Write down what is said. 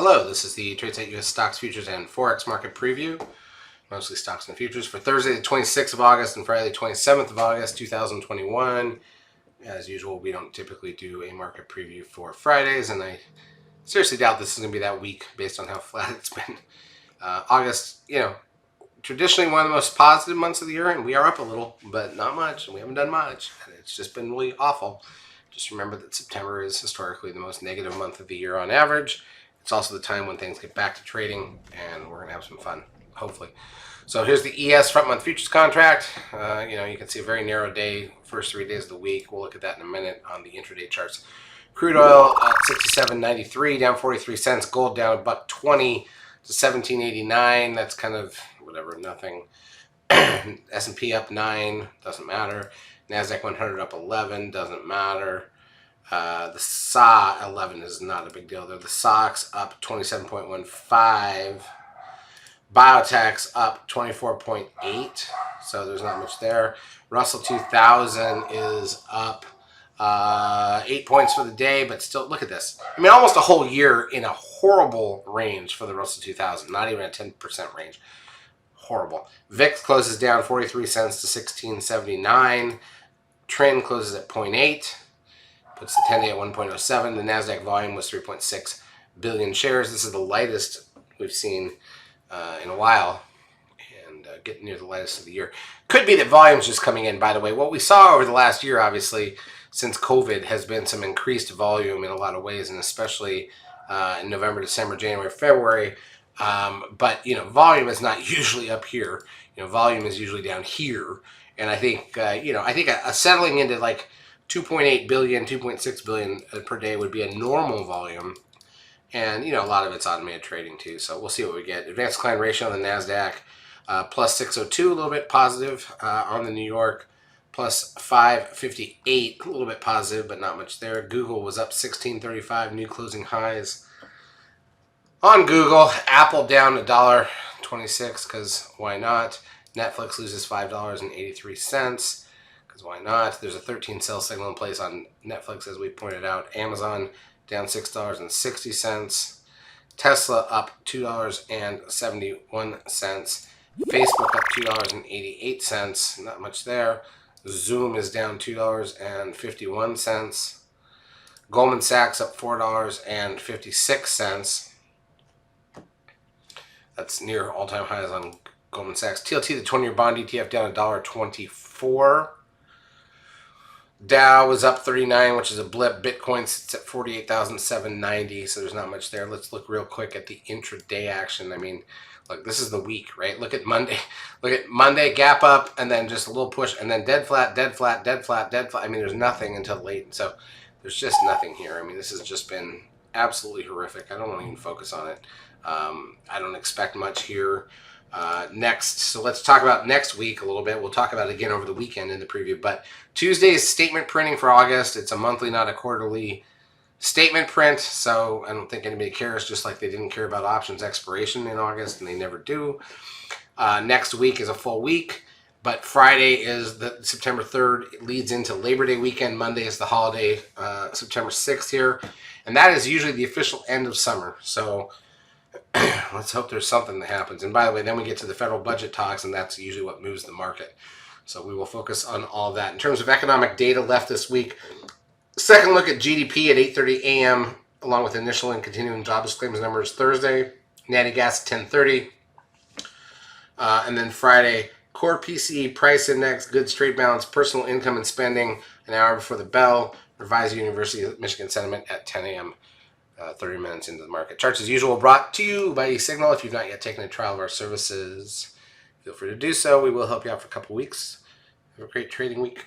Hello, this is the TradeSite US Stocks, Futures, and Forex Market Preview, mostly stocks and futures, for Thursday the 26th of August and Friday the 27th of August, 2021. As usual, we don't typically do a market preview for Fridays, and I seriously doubt this is going to be that weak based on how flat it's been. August, traditionally one of the most positive months of the year, and we are up a little, but not much, and we haven't done much, and it's just been really awful. Just remember that September is historically the most negative month of the year on average. It's also the time when things get back to trading, and we're going to have some fun, hopefully. So here's the ES front month futures contract. You can see a very narrow day, first 3 days of the week. We'll look at that in a minute on the intraday charts. Crude oil at 67.93, down 43 cents. Gold down $1.20 to 17.89. That's kind of whatever, nothing. S&P up 9, doesn't matter. NASDAQ 100 up 11, doesn't matter. The SA 11 is not a big deal there. The SOX up 27.15. Biotech's up 24.8, so there's not much there. Russell 2000 is up 8 points for the day, but still, look at this. I mean, almost a whole year in a horrible range for the Russell 2000, not even a 10% range. Horrible. VIX closes down 43 cents to 16.79. Trend closes at 0.8. Puts the 10-day at 1.07. The NASDAQ volume was 3.6 billion shares. This is the lightest we've seen in a while, and getting near the lightest of the year. Could be that volume's just coming in, by the way. What we saw over the last year, obviously, since COVID, has been some increased volume in a lot of ways, and especially in November, December, January, February. But volume is not usually up here. Volume is usually down here, and I think a settling into like 2.8 billion, 2.6 billion per day would be a normal volume. And, a lot of it's automated trading too. So we'll see what we get. Advanced client ratio on the NASDAQ, plus 602, a little bit positive. On the New York, plus 558, a little bit positive, but not much there. Google was up 1635, new closing highs. On Google, Apple down $1.26, because why not? Netflix loses $5.83. Why not? There's a 13 sell signal in place on Netflix, as we pointed out. Amazon down $6.60. Tesla up $2.71. Facebook up $2.88. Not much there. Zoom is down $2.51. Goldman Sachs up $4.56. That's near all-time highs on Goldman Sachs. TLT, the 20-year bond ETF, down $1.24. Dow was up 39, which is a blip. Bitcoin sits at 48,790, so there's not much there. Let's look real quick at the intraday action. I mean, look, this is the week, right? Look at Monday. Look at Monday, gap up, and then just a little push, and then dead flat, dead flat, dead flat, dead flat. I mean, there's nothing until late, so there's just nothing here. I mean, this has just been absolutely horrific. I don't want to even focus on it. I don't expect much here. Next, so let's talk about next week a little bit. We'll talk about it again over the weekend in the preview. But Tuesday is statement printing for August. It's a monthly, not a quarterly statement print. So I don't think anybody cares, just like they didn't care about options expiration in August, and they never do. Next week is a full week. But Friday is the September 3rd. It leads into Labor Day weekend. Monday is the holiday, September 6th here. And that is usually the official end of summer. So let's hope there's something that happens. And by the way, then we get to the federal budget talks, and that's usually what moves the market. So we will focus on all that. In terms of economic data left this week, second look at GDP at 8:30 a.m., along with initial and continuing jobless claims numbers Thursday. Natty gas at 10:30. And then Friday, core PCE price index, goods trade balance, personal income and spending, an hour before the bell. Revised University of Michigan sentiment at 10 a.m. 30 minutes into the market. Charts as usual brought to you by eSignal. If you've not yet taken a trial of our services, feel free to do so. We will help you out for a couple weeks. Have a great trading week.